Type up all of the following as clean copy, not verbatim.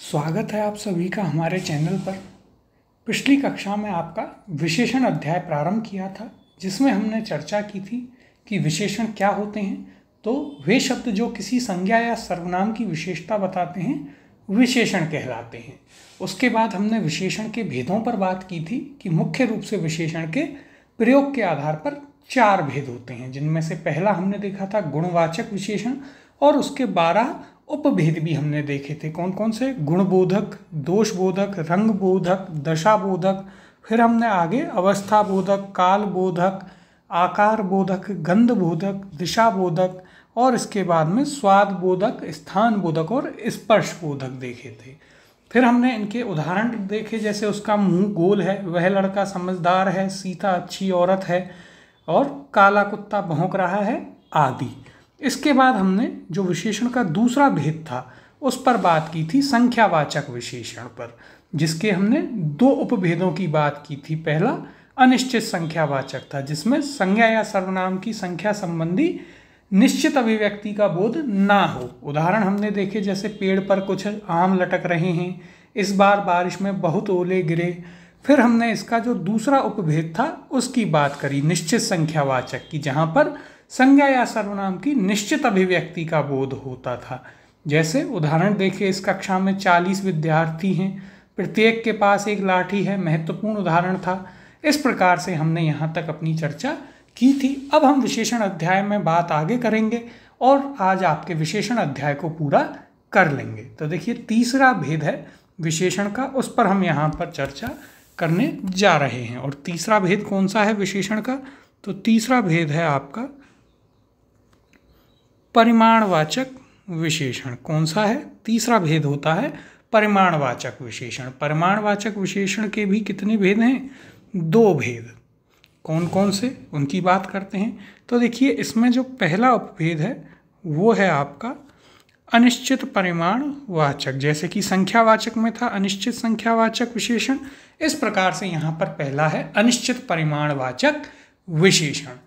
स्वागत है आप सभी का हमारे चैनल पर। पिछली कक्षा में आपका विशेषण अध्याय प्रारंभ किया था, जिसमें हमने चर्चा की थी कि विशेषण क्या होते हैं। तो वे शब्द जो किसी संज्ञा या सर्वनाम की विशेषता बताते हैं विशेषण कहलाते हैं। उसके बाद हमने विशेषण के भेदों पर बात की थी कि मुख्य रूप से विशेषण के प्रयोग के आधार पर 4 भेद होते हैं, जिनमें से पहला हमने देखा था गुणवाचक विशेषण, और उसके 12 उपभेद भी हमने देखे थे। कौन कौन से? गुणबोधक, दोषबोधक, रंगबोधक, दशाबोधक, फिर हमने आगे अवस्था बोधक, काल बोधक, आकार बोधक, गंध बोधक, दिशा बोधक, और इसके बाद में स्वाद बोधक, स्थान बोधक और स्पर्श बोधक देखे थे। फिर हमने इनके उदाहरण देखे, जैसे उसका मुंह गोल है, वह लड़का समझदार है, सीता अच्छी औरत है, और काला कुत्ता भौंक रहा है आदि। इसके बाद हमने जो विशेषण का दूसरा भेद था उस पर बात की थी, संख्यावाचक विशेषण पर, जिसके हमने 2 उपभेदों की बात की थी। पहला अनिश्चित संख्यावाचक था, जिसमें संज्ञा या सर्वनाम की संख्या संबंधी निश्चित अभिव्यक्ति का बोध ना हो। उदाहरण हमने देखे, जैसे पेड़ पर कुछ आम लटक रहे हैं, इस बार बारिश में बहुत ओले गिरे। फिर हमने इसका जो दूसरा उपभेद था उसकी बात करी, निश्चित संख्यावाचक की, जहाँ पर संज्ञा या सर्वनाम की निश्चित अभिव्यक्ति का बोध होता था। जैसे उदाहरण देखिए, इस कक्षा में 40 विद्यार्थी हैं, प्रत्येक के पास एक लाठी है, महत्वपूर्ण उदाहरण था। इस प्रकार से हमने यहाँ तक अपनी चर्चा की थी। अब हम विशेषण अध्याय में बात आगे करेंगे और आज आपके विशेषण अध्याय को पूरा कर लेंगे। तो देखिए, तीसरा भेद है विशेषण का, उस पर हम यहाँ पर चर्चा करने जा रहे हैं। और तीसरा भेद कौन सा है विशेषण का? तो तीसरा भेद है आपका परिमाणवाचक विशेषण। कौन सा है? तीसरा भेद होता है परिमाणवाचक विशेषण। परिमाणवाचक विशेषण के भी कितने भेद हैं? 2 भेद। कौन कौन से, उनकी बात करते हैं। तो देखिए, इसमें जो पहला उपभेद है वो है आपका अनिश्चित परिमाणवाचक। जैसे कि संख्यावाचक में था अनिश्चित संख्यावाचक विशेषण, इस प्रकार से यहाँ पर पहला है अनिश्चित परिमाणवाचक विशेषण।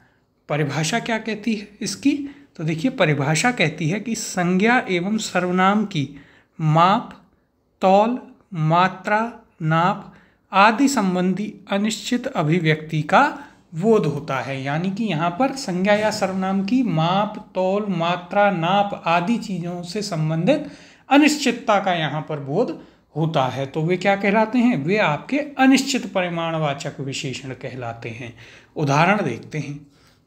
परिभाषा क्या कहती है इसकी? तो देखिए, परिभाषा कहती है कि संज्ञा एवं सर्वनाम की माप, तौल, मात्रा, नाप आदि संबंधी अनिश्चित अभिव्यक्ति का बोध होता है। यानी कि यहाँ पर संज्ञा या सर्वनाम की माप, तौल, मात्रा, नाप आदि चीज़ों से संबंधित अनिश्चितता का यहाँ पर बोध होता है। तो वे क्या कहलाते हैं? वे आपके अनिश्चित परिमाणवाचक विशेषण कहलाते हैं। उदाहरण देखते हैं।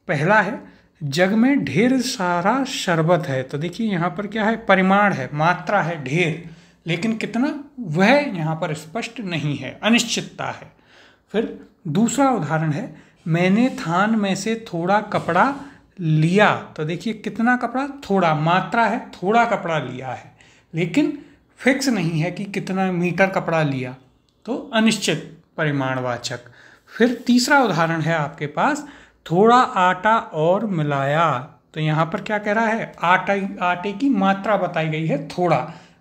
पहला है, जग में ढेर सारा शरबत है। तो देखिए, यहाँ पर क्या है? परिमाण है, मात्रा है, ढेर, लेकिन कितना वह यहाँ पर स्पष्ट नहीं है, अनिश्चितता है। फिर दूसरा उदाहरण है, मैंने थान में से थोड़ा कपड़ा लिया। तो देखिए, कितना कपड़ा? थोड़ा, मात्रा है, थोड़ा कपड़ा लिया है, लेकिन फिक्स नहीं है कि कितना मीटर कपड़ा लिया, तो अनिश्चित परिमाणवाचक। फिर तीसरा उदाहरण है आपके पास, थोड़ा आटा और मिलाया। तो यहाँ पर क्या कह रहा है? आटे की मात्रा बताई गई है थोड़ा,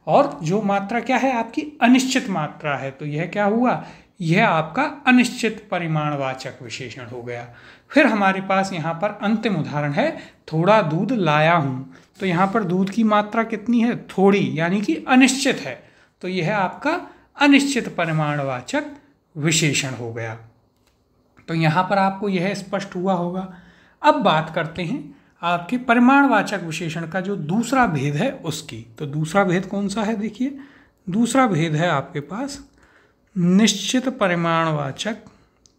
और जो मात्रा क्या है आपकी? अनिश्चित मात्रा है। तो यह क्या हुआ? यह आपका अनिश्चित परिमाणवाचक विशेषण हो गया। फिर हमारे पास यहाँ पर अंतिम उदाहरण है, थोड़ा दूध लाया हूँ। तो यहाँ पर दूध की मात्रा कितनी है? थोड़ी, यानी कि अनिश्चित है। तो यह आपका अनिश्चित परिमाणवाचक विशेषण हो गया। तो यहाँ पर आपको यह स्पष्ट हुआ होगा। अब बात करते हैं आपके परिमाणवाचक विशेषण का जो दूसरा भेद है उसकी। तो दूसरा भेद कौन सा है? देखिए, दूसरा भेद है आपके पास निश्चित परिमाणवाचक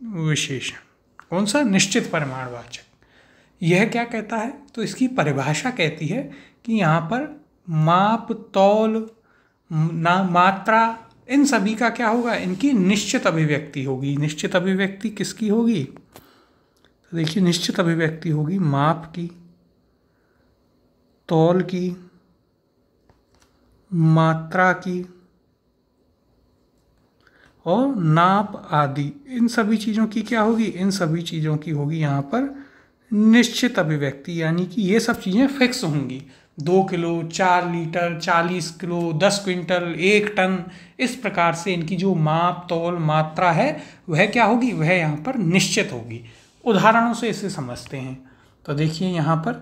विशेषण। कौन सा? निश्चित परिमाणवाचक। यह क्या कहता है? तो इसकी परिभाषा कहती है कि यहाँ पर माप, तौल, मात्रा, इन सभी का क्या होगा? इनकी निश्चित अभिव्यक्ति होगी। निश्चित अभिव्यक्ति किसकी होगी? तो देखिए, निश्चित अभिव्यक्ति होगी माप की, तौल की, मात्रा की और नाप आदि। इन सभी चीज़ों की क्या होगी? इन सभी चीज़ों की होगी यहाँ पर निश्चित अभिव्यक्ति, यानी कि ये सब चीज़ें फिक्स होंगी। 2 किलो, 4 लीटर, 40 किलो, 10 क्विंटल, 1 टन, इस प्रकार से इनकी जो माप, तौल, मात्रा है वह क्या होगी? वह यहाँ पर निश्चित होगी। उदाहरणों से इसे समझते हैं। तो देखिए, यहाँ पर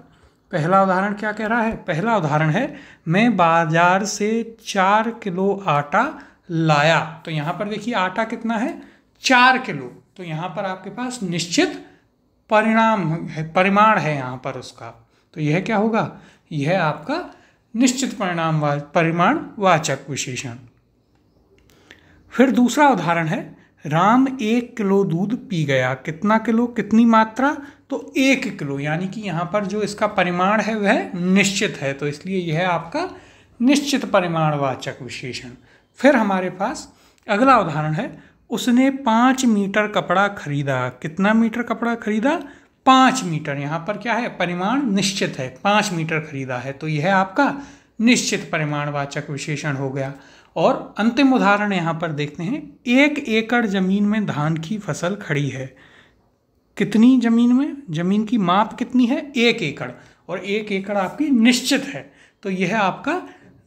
पहला उदाहरण क्या कह रहा है? पहला उदाहरण है मैं बाजार से 4 किलो आटा लाया। तो यहाँ पर देखिए आटा कितना है? 4 किलो। तो यहाँ पर आपके पास निश्चित परिमाण है यहाँ पर उसका। तो यह क्या होगा? यह आपका निश्चित परिमाणवाचक विशेषण। फिर दूसरा उदाहरण है राम 1 किलो दूध पी गया। कितना किलो? कितनी मात्रा? तो 1 किलो, यानी कि यहाँ पर जो इसका परिमाण है वह निश्चित है, तो इसलिए यह आपका निश्चित परिमाणवाचक विशेषण। फिर हमारे पास अगला उदाहरण है उसने 5 मीटर कपड़ा खरीदा। कितना मीटर कपड़ा खरीदा? 5 मीटर। यहाँ पर क्या है? परिमाण निश्चित है, 5 मीटर खरीदा है, तो यह आपका निश्चित परिमाणवाचक विशेषण हो गया। और अंतिम उदाहरण यहाँ पर देखते हैं 1 एकड़ जमीन में धान की फसल खड़ी है। कितनी जमीन में? जमीन की माप कितनी है? 1 एकड़, और 1 एकड़ आपकी निश्चित है, तो यह आपका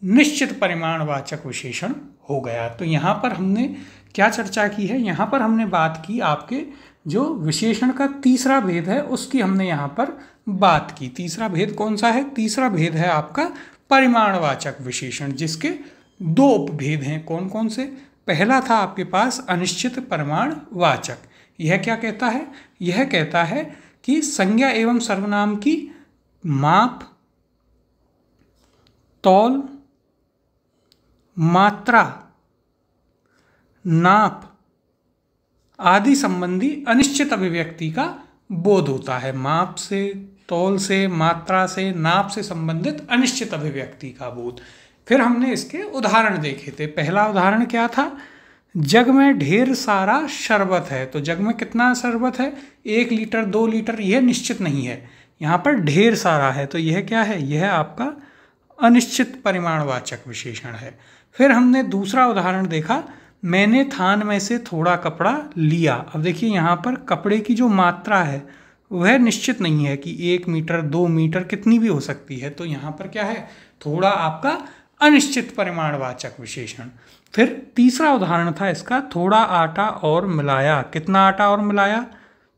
निश्चित परिमाणवाचक विशेषण हो गया। तो यहाँ पर हमने क्या चर्चा की है? यहाँ पर हमने बात की आपके जो विशेषण का तीसरा भेद है उसकी हमने यहाँ पर बात की। तीसरा भेद कौन सा है? तीसरा भेद है आपका परिमाणवाचक विशेषण, जिसके 2 उपभेद हैं। कौन कौन से? पहला था आपके पास अनिश्चित परिमाणवाचक। यह क्या कहता है? यह कहता है कि संज्ञा एवं सर्वनाम की माप, तौल, मात्रा, नाप आदि संबंधी अनिश्चित अभिव्यक्ति का बोध होता है। माप से, तौल से, मात्रा से, नाप से संबंधित अनिश्चित अभिव्यक्ति का बोध। फिर हमने इसके उदाहरण देखे थे। पहला उदाहरण क्या था? जग में ढेर सारा शरबत है। तो जग में कितना शरबत है? 1 लीटर, 2 लीटर, यह निश्चित नहीं है। यहाँ पर ढेर सारा है, तो यह क्या है? यह आपका अनिश्चित परिमाणवाचक विशेषण है। फिर हमने दूसरा उदाहरण देखा मैंने थान में से थोड़ा कपड़ा लिया। अब देखिए यहाँ पर कपड़े की जो मात्रा है वह निश्चित नहीं है कि 1 मीटर, 2 मीटर, कितनी भी हो सकती है। तो यहाँ पर क्या है? थोड़ा आपका अनिश्चित परिमाणवाचक विशेषण। फिर तीसरा उदाहरण था इसका थोड़ा आटा और मिलाया। कितना आटा और मिलाया?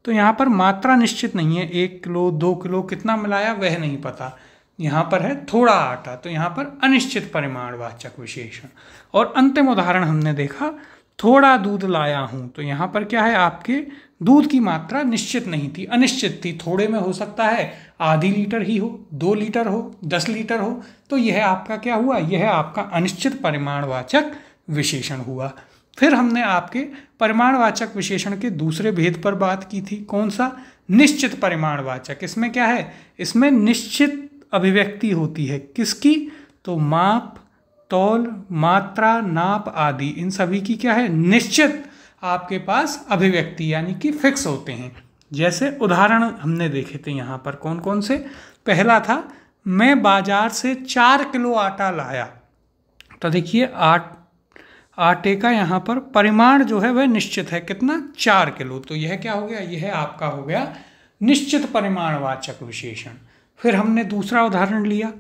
तो यहाँ पर मात्रा निश्चित नहीं है, 1 किलो, 2 किलो, कितना मिलाया वह नहीं पता। यहाँ पर है थोड़ा आटा, तो यहाँ पर अनिश्चित परिमाणवाचक विशेषण। और अंतिम उदाहरण हमने देखा थोड़ा दूध लाया हूँ। तो यहाँ पर क्या है? आपके दूध की मात्रा निश्चित नहीं थी, अनिश्चित थी। थोड़े में हो सकता है आधी लीटर ही हो, 2 लीटर हो, 10 लीटर हो, तो यह आपका क्या हुआ? यह आपका अनिश्चित परिमाणवाचक विशेषण हुआ। फिर हमने आपके परिमाणवाचक विशेषण के दूसरे भेद पर बात की थी। कौन सा? निश्चित परिमाणवाचक। इसमें क्या है? इसमें निश्चित अभिव्यक्ति होती है। किसकी? तो माप, तौल, मात्रा, नाप आदि, इन सभी की क्या है? निश्चित आपके पास अभिव्यक्ति यानी कि फिक्स होते हैं। जैसे उदाहरण हमने देखे थे यहाँ पर कौन कौन से? पहला था मैं बाजार से 4 किलो आटा लाया। तो देखिए आटे का यहाँ पर परिमाण जो है वह निश्चित है। कितना? 4 किलो। तो यह क्या हो गया? यह आपका हो गया निश्चित परिमाणवाचक विशेषण। फिर हमने दूसरा उदाहरण लिया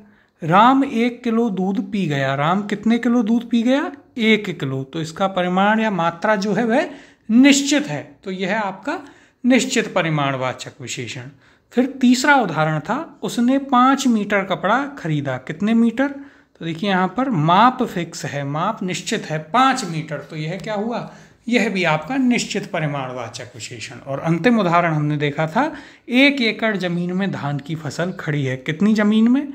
राम 1 किलो दूध पी गया। राम कितने किलो दूध पी गया? 1 किलो। तो इसका परिमाण या मात्रा जो है वह निश्चित है, तो यह आपका निश्चित परिमाणवाचक विशेषण। फिर तीसरा उदाहरण था उसने 5 मीटर कपड़ा खरीदा। कितने मीटर? तो देखिए यहाँ पर माप फिक्स है, माप निश्चित है, 5 मीटर, तो यह क्या हुआ? यह भी आपका निश्चित परिमाणवाचक विशेषण। और अंतिम उदाहरण हमने देखा था 1 एकड़ जमीन में धान की फसल खड़ी है। कितनी जमीन में?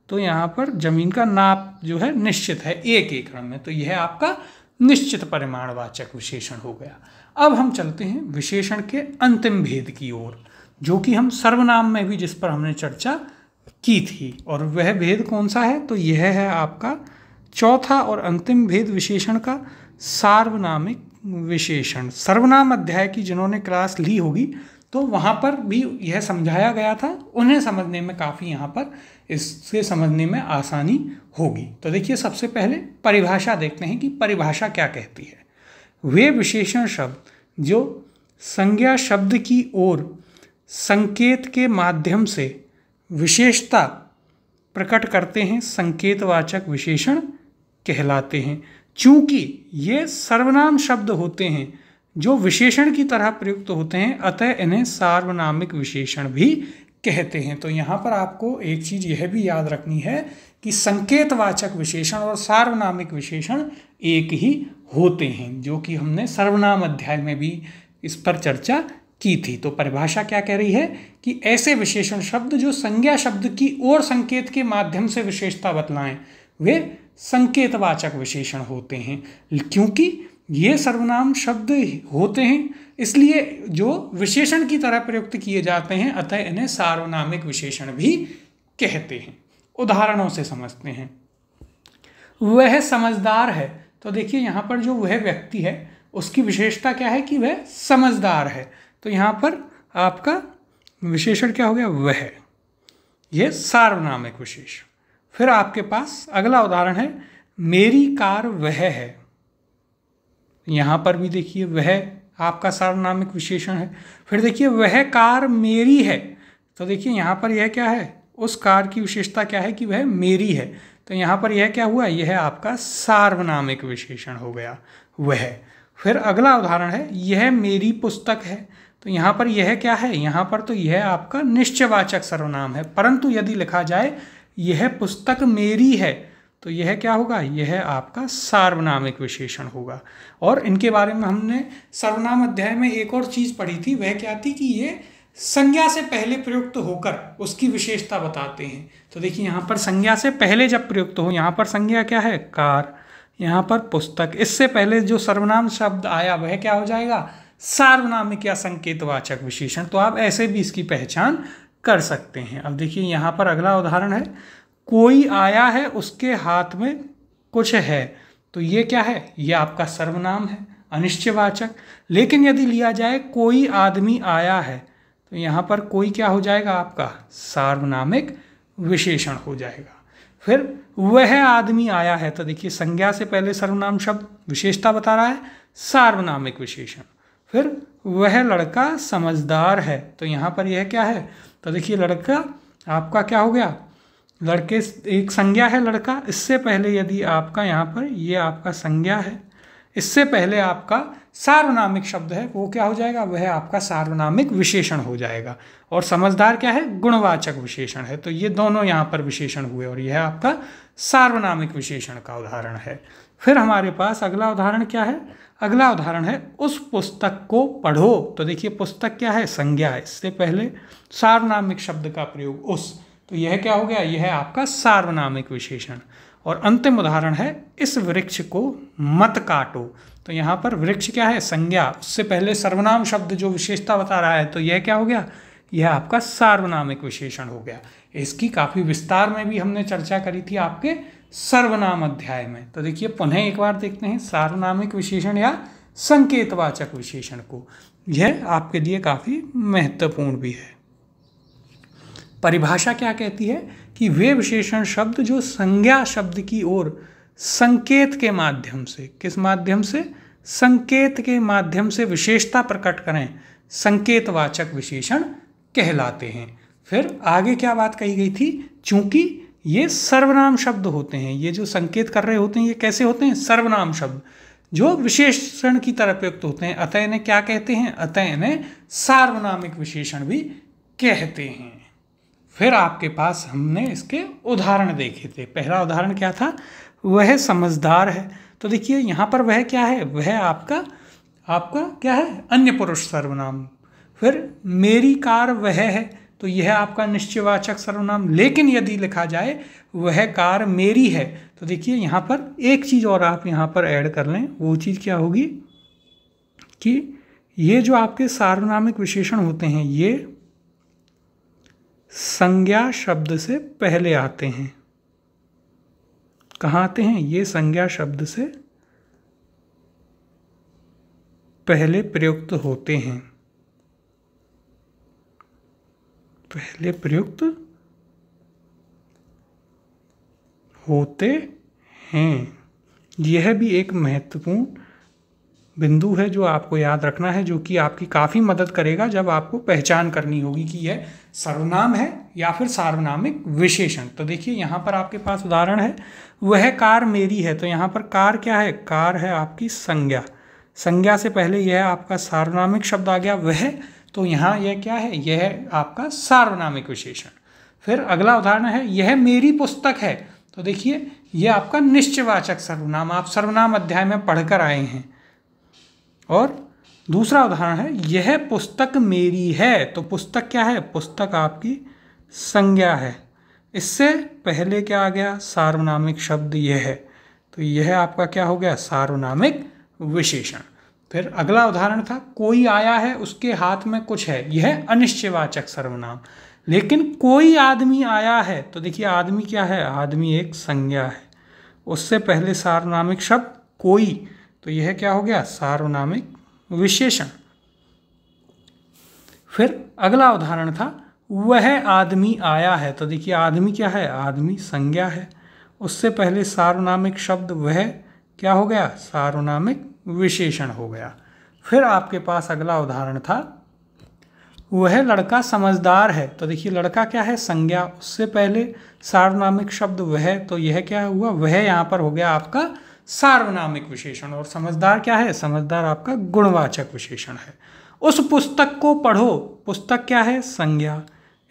तो यहाँ पर जमीन का नाप जो है निश्चित है 1 एकड़ में, तो यह आपका निश्चित परिमाणवाचक विशेषण हो गया। अब हम चलते हैं विशेषण के अंतिम भेद की ओर, जो कि हम सर्वनाम में भी जिस पर हमने चर्चा की थी। और वह भेद कौन सा है? तो यह है आपका चौथा और अंतिम भेद विशेषण का, सार्वनामिक विशेषण। सर्वनाम अध्याय की जिन्होंने क्लास ली होगी तो वहाँ पर भी यह समझाया गया था, उन्हें समझने में काफ़ी यहाँ पर इससे समझने में आसानी होगी। तो देखिए सबसे पहले परिभाषा देखते हैं कि परिभाषा क्या कहती है। वे विशेषण शब्द जो संज्ञा शब्द की ओर संकेत के माध्यम से विशेषता प्रकट करते हैं संकेतवाचक विशेषण कहलाते हैं। चूंकि ये सर्वनाम शब्द होते हैं जो विशेषण की तरह प्रयुक्त होते हैं, अतः इन्हें सार्वनामिक विशेषण भी कहते हैं। तो यहाँ पर आपको एक चीज़ यह भी याद रखनी है कि संकेतवाचक विशेषण और सार्वनामिक विशेषण एक ही होते हैं, जो कि हमने सर्वनाम अध्याय में भी इस पर चर्चा की थी। तो परिभाषा क्या कह रही है कि ऐसे विशेषण शब्द जो संज्ञा शब्द की ओर संकेत के माध्यम से विशेषता बतलाएं वे संकेतवाचक विशेषण होते हैं। क्योंकि ये सर्वनाम शब्द होते हैं इसलिए जो विशेषण की तरह प्रयुक्त किए जाते हैं, अतः इन्हें सार्वनामिक विशेषण भी कहते हैं। उदाहरणों से समझते हैं। वह समझदार है, तो देखिए यहाँ पर जो वह व्यक्ति है उसकी विशेषता क्या है कि वह समझदार है। तो यहाँ पर आपका विशेषण क्या हो गया, वह। यह सार्वनामिक विशेषण। फिर आपके पास अगला उदाहरण है, मेरी कार वह है। यहाँ पर भी देखिए वह आपका सार्वनामिक विशेषण है। फिर देखिए वह कार मेरी है, तो देखिए यहाँ पर यह क्या है, उस कार की विशेषता क्या है कि वह मेरी है। तो यहाँ पर यह क्या हुआ, यह आपका सार्वनामिक विशेषण हो गया, वह। फिर अगला उदाहरण है, यह मेरी पुस्तक है। तो यहाँ पर यह क्या है, यहाँ पर तो यह आपका निश्चयवाचक सर्वनाम है, परंतु यदि लिखा जाए यह पुस्तक मेरी है तो यह क्या होगा, यह आपका सार्वनामिक विशेषण होगा। और इनके बारे में हमने सर्वनाम अध्याय में एक और चीज़ पढ़ी थी, वह क्या थी कि ये संज्ञा से पहले प्रयुक्त होकर उसकी विशेषता बताते हैं। तो देखिए यहाँ पर संज्ञा से पहले जब प्रयुक्त हो, यहाँ पर संज्ञा क्या है, कार, यहाँ पर पुस्तक, इससे पहले जो सर्वनाम शब्द आया वह क्या हो जाएगा, सार्वनामिक या संकेतवाचक विशेषण। तो आप ऐसे भी इसकी पहचान कर सकते हैं। अब देखिए यहाँ पर अगला उदाहरण है, कोई आया है उसके हाथ में कुछ है। तो ये क्या है, ये आपका सर्वनाम है, अनिश्चयवाचक। लेकिन यदि लिया जाए कोई आदमी आया है, तो यहाँ पर कोई क्या हो जाएगा, आपका सार्वनामिक विशेषण हो जाएगा। फिर वह आदमी आया है, तो देखिए संज्ञा से पहले सर्वनाम शब्द विशेषता बता रहा है, सार्वनामिक विशेषण। फिर वह लड़का समझदार है, तो यहाँ पर यह क्या है, तो देखिए लड़का आपका क्या हो गया, लड़के एक संज्ञा है लड़का, इससे पहले यदि आपका यहाँ पर ये आपका संज्ञा है, इससे पहले आपका सार्वनामिक शब्द है, वो क्या हो जाएगा, वह आपका सार्वनामिक विशेषण हो जाएगा। और समझदार क्या है, गुणवाचक विशेषण है। तो ये दोनों यहाँ पर विशेषण हुए और यह आपका सार्वनामिक विशेषण का उदाहरण है। फिर हमारे पास अगला उदाहरण क्या है, अगला उदाहरण है, उस पुस्तक को पढ़ो। तो देखिए पुस्तक क्या है, संज्ञा है, इससे पहले सार्वनामिक शब्द का प्रयोग उस, तो यह क्या हो गया, यह आपका सार्वनामिक विशेषण। और अंतिम उदाहरण है, इस वृक्ष को मत काटो। तो यहाँ पर वृक्ष क्या है, संज्ञा, उससे पहले सर्वनाम शब्द जो विशेषता बता रहा है, तो यह क्या हो गया, यह आपका सार्वनामिक विशेषण हो गया। इसकी काफ़ी विस्तार में भी हमने चर्चा करी थी आपके सर्वनाम अध्याय में। तो देखिए पुनः एक बार देखते हैं सार्वनामिक विशेषण या संकेतवाचक विशेषण को, यह आपके लिए काफ़ी महत्वपूर्ण भी है। परिभाषा क्या कहती है कि वे विशेषण शब्द जो संज्ञा शब्द की ओर संकेत के माध्यम से, किस माध्यम से, संकेत के माध्यम से विशेषता प्रकट करें, संकेतवाचक विशेषण कहलाते हैं। फिर आगे क्या बात कही गई थी, चूंकि ये सर्वनाम शब्द होते हैं, ये जो संकेत कर रहे होते हैं ये कैसे होते हैं, सर्वनाम शब्द जो विशेषण की तरह प्रयुक्त होते हैं, अतः इन्हें क्या कहते हैं, अतः इन्हें सार्वनामिक विशेषण भी कहते हैं। फिर आपके पास हमने इसके उदाहरण देखे थे। पहला उदाहरण क्या था, वह समझदार है। तो देखिए यहाँ पर वह क्या है, वह आपका क्या है, अन्य पुरुष सर्वनाम। फिर मेरी कार वह है, तो यह आपका निश्चयवाचक सर्वनाम। लेकिन यदि लिखा जाए वह कार मेरी है, तो देखिए यहाँ पर एक चीज़ और आप यहाँ पर ऐड कर लें, वो चीज़ क्या होगी कि ये जो आपके सार्वनामिक विशेषण होते हैं ये संज्ञा शब्द से पहले आते हैं। कहाँ आते हैं, ये संज्ञा शब्द से पहले प्रयुक्त होते हैं, पहले प्रयुक्त होते हैं। यह भी एक महत्वपूर्ण बिंदु है जो आपको याद रखना है, जो कि आपकी काफ़ी मदद करेगा जब आपको पहचान करनी होगी कि यह सर्वनाम है या फिर सार्वनामिक विशेषण। तो देखिए यहाँ पर आपके पास उदाहरण है, वह कार मेरी है। तो यहाँ पर कार क्या है, कार है आपकी संज्ञा, संज्ञा से पहले यह आपका सार्वनामिक शब्द आ गया वह, तो यहाँ यह क्या है, यह है आपका सार्वनामिक विशेषण। फिर अगला उदाहरण है, यह मेरी पुस्तक है। तो देखिए यह आपका निश्चयवाचक सर्वनाम, आप सर्वनाम अध्याय में पढ़कर आए हैं। और दूसरा उदाहरण है, यह पुस्तक मेरी है। तो पुस्तक क्या है, पुस्तक आपकी संज्ञा है। इससे पहले क्या आ गया, सार्वनामिक शब्द यह है, तो यह आपका क्या हो गया, सार्वनामिक विशेषण। फिर अगला उदाहरण था, कोई आया है उसके हाथ में कुछ है। यह अनिश्चयवाचक सर्वनाम। लेकिन कोई आदमी आया है, तो देखिए आदमी क्या है, आदमी एक संज्ञा है। उससे पहले सार्वनामिक शब्द कोई, तो यह क्या हो गया, सार्वनामिक विशेषण। फिर अगला उदाहरण था, वह आदमी आया है। तो देखिए आदमी क्या है, आदमी संज्ञा है। उससे पहले सार्वनामिक शब्द वह क्या हो गया, सार्वनामिक विशेषण हो गया। फिर आपके पास अगला उदाहरण था, वह लड़का समझदार है। तो देखिए लड़का क्या है, संज्ञा। उससे पहले सार्वनामिक शब्द वह, तो यह क्या हुआ, वह यहाँ पर हो गया आपका सार्वनामिक विशेषण। और समझदार क्या है, समझदार आपका गुणवाचक विशेषण है। उस पुस्तक को पढ़ो, पुस्तक क्या है, संज्ञा।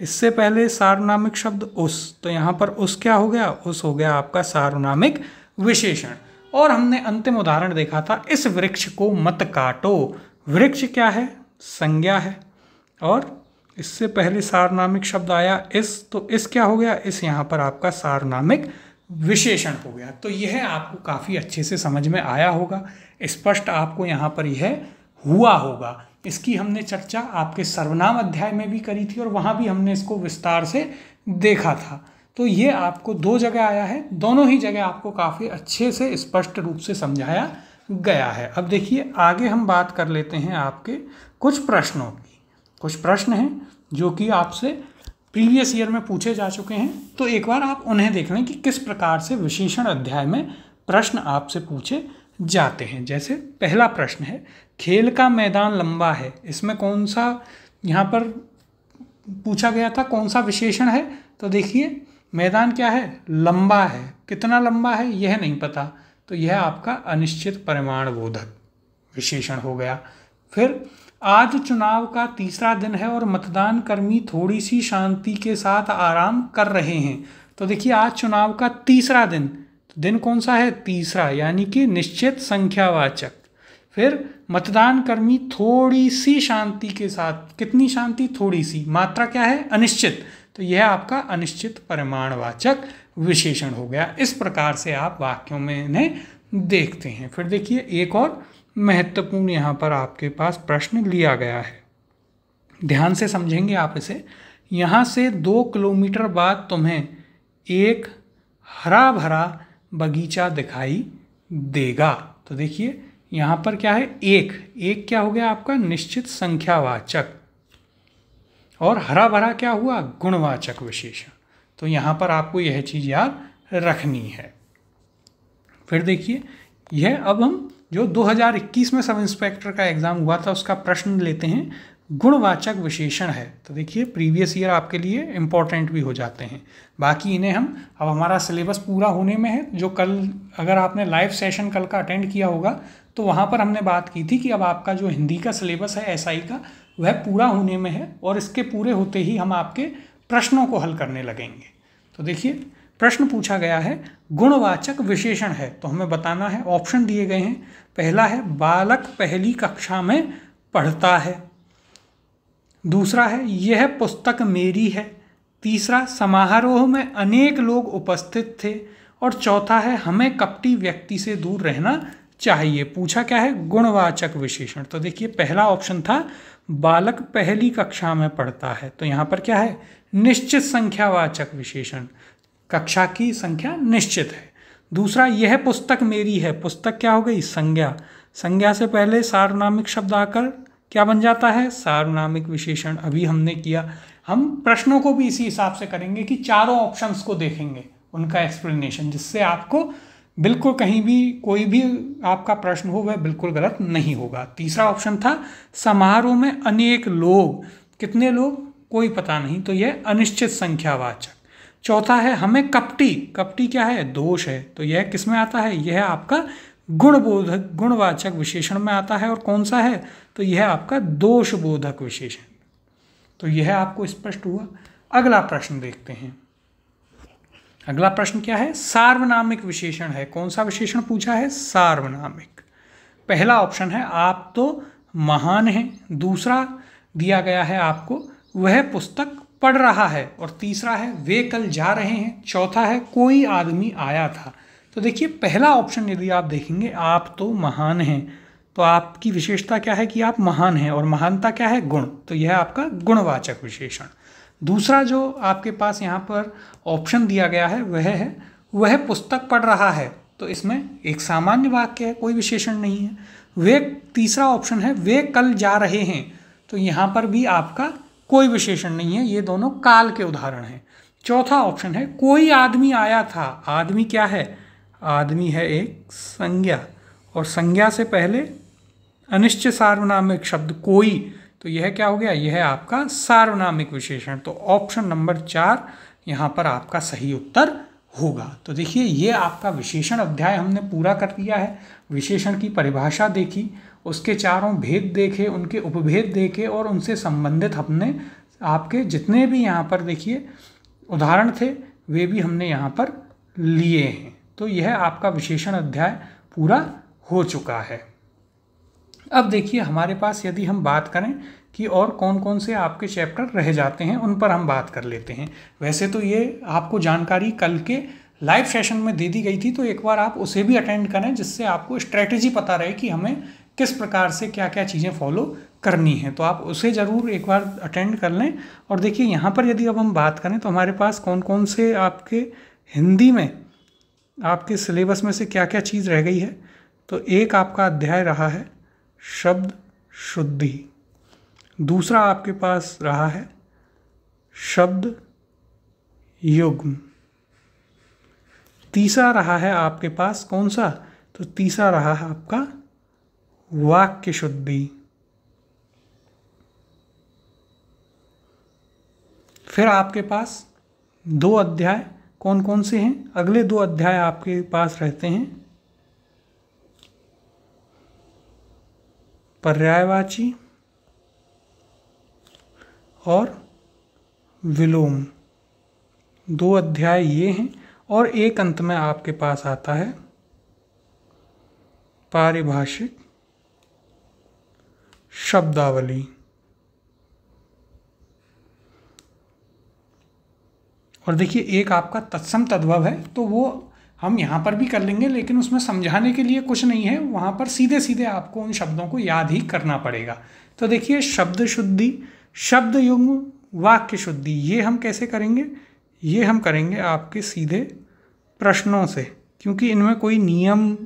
इससे पहले सार्वनामिक शब्द उस, तो यहाँ पर उस क्या हो गया, उस हो गया आपका सार्वनामिक विशेषण। और हमने अंतिम उदाहरण देखा था, इस वृक्ष को मत काटो। वृक्ष क्या है, संज्ञा है। और इससे पहले सार्वनामिक शब्द आया इस, तो इस क्या हो गया, इस यहाँ पर आपका सार्वनामिक विशेषण हो गया। तो यह आपको काफ़ी अच्छे से समझ में आया होगा, स्पष्ट आपको यहाँ पर यह हुआ होगा। इसकी हमने चर्चा आपके सर्वनाम अध्याय में भी करी थी और वहाँ भी हमने इसको विस्तार से देखा था। तो ये आपको 2 जगह आया है, दोनों ही जगह आपको काफ़ी अच्छे से स्पष्ट रूप से समझाया गया है। अब देखिए आगे हम बात कर लेते हैं आपके कुछ प्रश्नों की। कुछ प्रश्न हैं जो कि आपसे प्रीवियस ईयर में पूछे जा चुके हैं, तो एक बार आप उन्हें देख लें कि किस प्रकार से विशेषण अध्याय में प्रश्न आपसे पूछे जाते हैं। जैसे पहला प्रश्न है, खेल का मैदान लंबा है। इसमें कौन सा यहाँ पर पूछा गया था, कौन सा विशेषण है, तो देखिए मैदान क्या है, लंबा है। कितना लंबा है यह नहीं पता, तो यह आपका अनिश्चित परिमाण बोधक विशेषण हो गया। फिर आज चुनाव का तीसरा दिन है और मतदान कर्मी थोड़ी सी शांति के साथ आराम कर रहे हैं। तो देखिए आज चुनाव का तीसरा दिन, तो दिन कौन सा है, तीसरा, यानी कि निश्चित संख्यावाचक। फिर मतदान कर्मी थोड़ी सी शांति के साथ, कितनी शांति, थोड़ी सी, मात्रा क्या है, अनिश्चित, तो यह आपका अनिश्चित परिमाणवाचक विशेषण हो गया। इस प्रकार से आप वाक्यों में इन्हें देखते हैं। फिर देखिए एक और महत्वपूर्ण यहाँ पर आपके पास प्रश्न लिया गया है, ध्यान से समझेंगे आप इसे। यहाँ से 2 किलोमीटर बाद तुम्हें एक हरा भरा बगीचा दिखाई देगा। तो देखिए यहाँ पर क्या है, एक क्या हो गया आपका, निश्चित संख्यावाचक, और हरा भरा क्या हुआ, गुणवाचक विशेषण। तो यहाँ पर आपको यह चीज़ याद रखनी है। फिर देखिए यह अब हम जो 2021 में सब इंस्पेक्टर का एग्ज़ाम हुआ था उसका प्रश्न लेते हैं, गुणवाचक विशेषण है। तो देखिए प्रीवियस ईयर आपके लिए इम्पोर्टेंट भी हो जाते हैं। बाकी इन्हें हम, अब हमारा सिलेबस पूरा होने में है, जो कल अगर आपने लाइव सेशन कल का अटेंड किया होगा तो वहाँ पर हमने बात की थी कि अब आपका जो हिंदी का सिलेबस है एसआई का, वह पूरा होने में है और इसके पूरे होते ही हम आपके प्रश्नों को हल करने लगेंगे। तो देखिए प्रश्न पूछा गया है, गुणवाचक विशेषण है, तो हमें बताना है, ऑप्शन दिए गए हैं। पहला है बालक पहली कक्षा में पढ़ता है। दूसरा है यह पुस्तक मेरी है। तीसरा समारोह में अनेक लोग उपस्थित थे। और चौथा है हमें कपटी व्यक्ति से दूर रहना चाहिए। पूछा क्या है, गुणवाचक विशेषण। तो देखिए पहला ऑप्शन था बालक पहली कक्षा में पढ़ता है, तो यहाँ पर क्या है, निश्चित संख्यावाचक विशेषण, कक्षा की संख्या निश्चित है। दूसरा यह पुस्तक मेरी है, पुस्तक क्या हो गई, संज्ञा, संज्ञा से पहले सार्वनामिक शब्द आकर क्या बन जाता है, सार्वनामिक विशेषण। अभी हमने किया, हम प्रश्नों को भी इसी हिसाब से करेंगे कि चारों ऑप्शंस को देखेंगे, उनका एक्सप्लेनेशन, जिससे आपको बिल्कुल कहीं भी कोई भी आपका प्रश्न हो वह बिल्कुल गलत नहीं होगा। तीसरा ऑप्शन था समारोह में अनेक लोग, कितने लोग कोई पता नहीं, तो यह अनिश्चित संख्यावाचक। चौथा है हमें कपटी, कपटी क्या है, दोष है, तो यह किस में आता है, यह आपका गुणबोधक गुणवाचक विशेषण में आता है। और कौन सा है, तो यह आपका दोषबोधक विशेषण, तो यह आपको स्पष्ट हुआ। अगला प्रश्न देखते हैं। अगला प्रश्न क्या है? सार्वनामिक विशेषण है। कौन सा विशेषण पूछा है? सार्वनामिक। पहला ऑप्शन है आप तो महान हैं, दूसरा दिया गया है आपको वह पुस्तक पढ़ रहा है, और तीसरा है वे कल जा रहे हैं, चौथा है कोई आदमी आया था। तो देखिए पहला ऑप्शन यदि आप देखेंगे आप तो महान हैं, तो आपकी विशेषता क्या है कि आप महान हैं, और महानता क्या है? गुण। तो यह आपका गुणवाचक विशेषण। दूसरा जो आपके पास यहाँ पर ऑप्शन दिया गया है वह है वह पुस्तक पढ़ रहा है, तो इसमें एक सामान्य वाक्य है, कोई विशेषण नहीं है। वे तीसरा ऑप्शन है वे कल जा रहे हैं, तो यहाँ पर भी आपका कोई विशेषण नहीं है, ये दोनों काल के उदाहरण हैं। चौथा ऑप्शन है कोई आदमी आया था। आदमी क्या है? आदमी है एक संज्ञा, और संज्ञा से पहले अनिश्चित सार्वनामिक शब्द कोई, तो यह क्या हो गया? यह आपका सार्वनामिक विशेषण। तो ऑप्शन नंबर 4 यहाँ पर आपका सही उत्तर होगा। तो देखिए ये आपका विशेषण अध्याय हमने पूरा कर दिया है। विशेषण की परिभाषा देखी, उसके चारों भेद देखे, उनके उपभेद देखे, और उनसे संबंधित हमने आपके जितने भी यहाँ पर देखिए उदाहरण थे वे भी हमने यहाँ पर लिए हैं। तो यह आपका विशेषण अध्याय पूरा हो चुका है। अब देखिए हमारे पास यदि हम बात करें कि और कौन कौन से आपके चैप्टर रह जाते हैं, उन पर हम बात कर लेते हैं। वैसे तो ये आपको जानकारी कल के लाइव सेशन में दे दी गई थी, तो एक बार आप उसे भी अटेंड करें, जिससे आपको स्ट्रेटेजी पता रहे कि हमें किस प्रकार से क्या क्या चीज़ें फॉलो करनी है। तो आप उसे ज़रूर एक बार अटेंड कर लें। और देखिए यहाँ पर यदि अब हम बात करें तो हमारे पास कौन कौन से आपके हिंदी में आपके सिलेबस में से क्या क्या चीज़ रह गई है। तो एक आपका अध्याय रहा है शब्द शुद्धि, दूसरा आपके पास रहा है शब्द युग्म, तीसरा रहा है आपके पास कौन सा? तो तीसरा रहा है आपका वाक्य शुद्धि। फिर आपके पास 2 अध्याय कौन कौन से हैं? अगले 2 अध्याय आपके पास रहते हैं पर्यायवाची और विलोम। 2 अध्याय ये हैं, और एक अंत में आपके पास आता है पारिभाषिक शब्दावली। और देखिए एक आपका तत्सम तद्भव है, तो वो हम यहाँ पर भी कर लेंगे, लेकिन उसमें समझाने के लिए कुछ नहीं है, वहाँ पर सीधे सीधे आपको उन शब्दों को याद ही करना पड़ेगा। तो देखिए शब्द शुद्धि, शब्द युग्म, वाक्य शुद्धि, ये हम कैसे करेंगे? ये हम करेंगे आपके सीधे प्रश्नों से, क्योंकि इनमें कोई नियम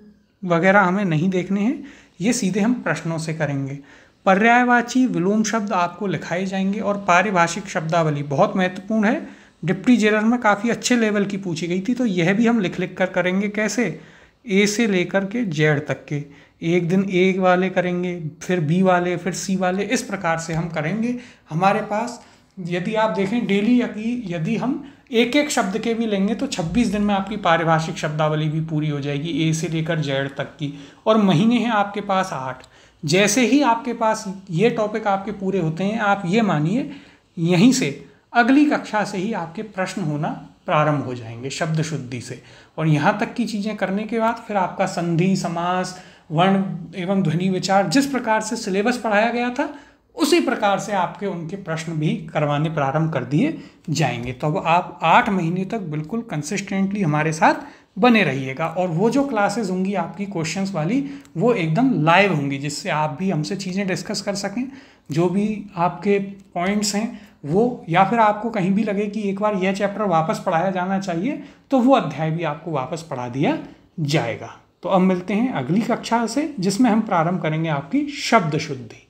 वगैरह हमें नहीं देखने हैं, ये सीधे हम प्रश्नों से करेंगे। पर्यायवाची विलोम शब्द आपको लिखाए जाएंगे, और पारिभाषिक शब्दावली बहुत महत्वपूर्ण है, डिप्टी जेरर में काफ़ी अच्छे लेवल की पूछी गई थी, तो यह भी हम लिख लिख कर करेंगे। कैसे? ए से लेकर के जेड तक के, एक दिन ए वाले करेंगे, फिर बी वाले, फिर सी वाले, इस प्रकार से हम करेंगे। हमारे पास यदि आप देखें डेली यदि हम एक एक शब्द के भी लेंगे तो 26 दिन में आपकी पारिभाषिक शब्दावली भी पूरी हो जाएगी, ए से लेकर जेड तक की। और महीने हैं आपके पास 8। जैसे ही आपके पास ये टॉपिक आपके पूरे होते हैं, आप ये मानिए यहीं से अगली कक्षा से ही आपके प्रश्न होना प्रारंभ हो जाएंगे शब्द शुद्धि से। और यहाँ तक की चीज़ें करने के बाद फिर आपका संधि, समास, वर्ण एवं ध्वनि विचार, जिस प्रकार से सिलेबस पढ़ाया गया था उसी प्रकार से आपके उनके प्रश्न भी करवाने प्रारंभ कर दिए जाएंगे। तो अब आप 8 महीने तक बिल्कुल कंसिस्टेंटली हमारे साथ बने रहिएगा, और वो जो क्लासेस होंगी आपकी क्वेश्चंस वाली वो एकदम लाइव होंगी, जिससे आप भी हमसे चीज़ें डिस्कस कर सकें। जो भी आपके पॉइंट्स हैं वो, या फिर आपको कहीं भी लगे कि एक बार यह चैप्टर वापस पढ़ाया जाना चाहिए, तो वो अध्याय भी आपको वापस पढ़ा दिया जाएगा। तो अब मिलते हैं अगली कक्षा से, जिसमें हम प्रारंभ करेंगे आपकी शब्द शुद्धि।